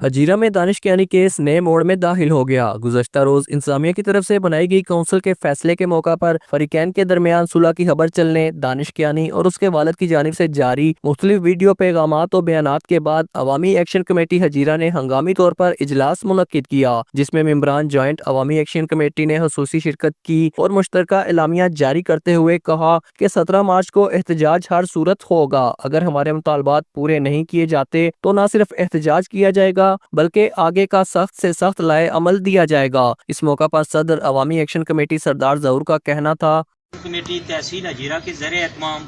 ہجیرہ میں دانش کیانی کیس نئے موڑ میں داخل ہو گیا۔ گزشتہ روز انتظامیہ کی طرف سے بنائی گئی کونسل کے فیصلے کے موقع پر فریقین کے درمیان صلح کی خبر چلنے، دانش کیانی اور اس کے والد کی جانب سے جاری مختلف ویڈیو پیغامات و بیانات کے بعد عوامی ایکشن کمیٹی ہجیرہ نے ہنگامی طور پر اجلاس منعقد کیا، جس میں ممبران جوائنٹ عوامی ایکشن کمیٹی نے خصوصی شرکت کی اور مشترکہ اعلامیہ جاری کرتے ہوئے کہا کہ 17 مارچ کو احتجاج ہر صورت ہوگا۔ اگر ہمارے مطالبات پورے نہیں کیے جاتے تو نہ صرف احتجاج کیا جائے گا بلکہ آگے کا سخت سے سخت لائے عمل دیا جائے گا۔ اس موقع پر صدر عوامی ایکشن کمیٹی سردار ظہور کا کہنا تھا، کمیٹی تحصیل ہجیرہ کے زیر اہتمام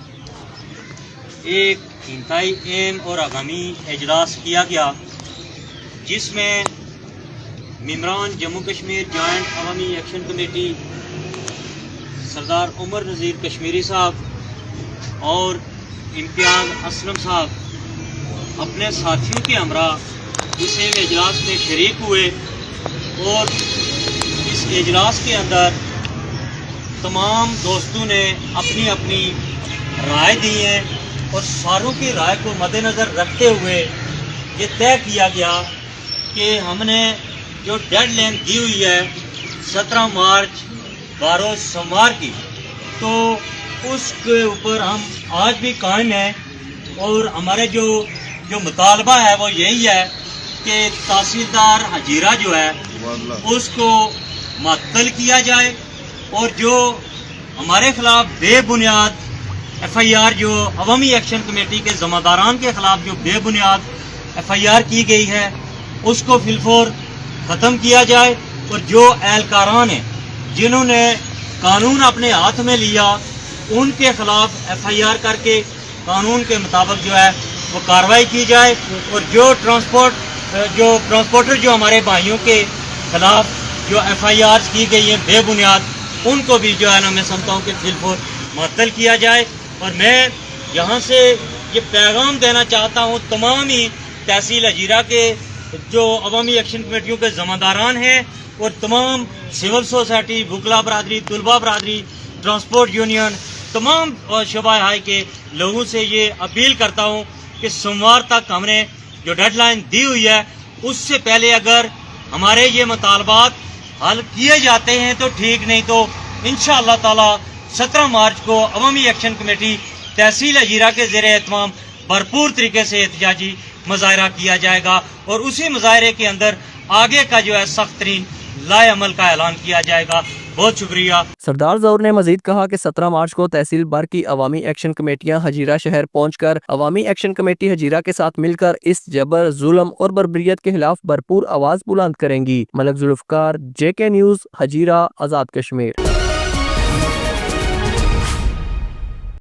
ایک انتہائی اہم اور آگامی اجلاس کیا گیا، جس میں ممبران جموں کشمیر جوائنٹ عوامی ایکشن کمیٹی سردار عمر نذیر کشمیری صاحب اور امتیاز اسلم صاحب اپنے ساتھیوں کے ہمراہ اس اجلاس میں شریک ہوئے اور اس اجلاس کے اندر تمام دوستوں نے اپنی اپنی رائے دی ہے اور ساروں کی رائے کو مد نظر رکھتے ہوئے یہ طے کیا گیا کہ ہم نے جو ڈیڈ لائن دی ہوئی ہے 17 مارچ 12 سوموار کی، تو اس کے اوپر ہم آج بھی قائم ہیں اور ہمارے جو مطالبہ ہے وہ یہی ہے کہ تحصیلدار ہجیرہ جو ہے اس کو معطل کیا جائے اور جو ہمارے خلاف بے بنیاد ایف آئی آر جو عوامی ایکشن کمیٹی کے ذمہ داران کے خلاف جو بے بنیاد ایف آئی آر کی گئی ہے اس کو فی الفور ختم کیا جائے اور جو اہلکاران ہیں جنہوں نے قانون اپنے ہاتھ میں لیا ان کے خلاف ایف آئی آر کر کے قانون کے مطابق جو ہے وہ کارروائی کی جائے اور جو ٹرانسپورٹر جو ہمارے بھائیوں کے خلاف جو ایف آئی آر کی گئی ہیں بے بنیاد ان کو بھی جو ہے نا میں سمجھتا ہوں کہ فی الفور معطل کیا جائے۔ اور میں یہاں سے یہ پیغام دینا چاہتا ہوں تمام ہی تحصیل ہجیرہ کے جو عوامی ایکشن کمیٹیوں کے ذمہ داران ہیں اور تمام سول سوسائٹی، وکلا برادری، طلباء برادری، ٹرانسپورٹ یونین، تمام شعبہ ہائے کے لوگوں سے یہ اپیل کرتا ہوں کہ سوموار تک ہم نے جو ڈیڈ لائن دی ہوئی ہے اس سے پہلے اگر ہمارے یہ مطالبات حل کیے جاتے ہیں تو ٹھیک، نہیں تو انشاءاللہ تعالی 17 مارچ کو عوامی ایکشن کمیٹی تحصیل ہجیرہ کے زیر اہتمام بھرپور طریقے سے احتجاجی مظاہرہ کیا جائے گا اور اسی مظاہرے کے اندر آگے کا جو ہے سخت ترین لائے عمل کا اعلان کیا جائے گا۔ بہت شکریہ۔ سردار ظہور نے مزید کہا کہ 17 مارچ کو تحصیل بھر کی عوامی ایکشن کمیٹیاں ہجیرہ شہر پہنچ کر عوامی ایکشن کمیٹی ہجیرہ کے ساتھ مل کر اس جبر، ظلم اور بربریت کے خلاف بھرپور آواز بلند کریں گی۔ ملک ذوالفقار، JK نیوز، ہجیرہ، آزاد کشمیر۔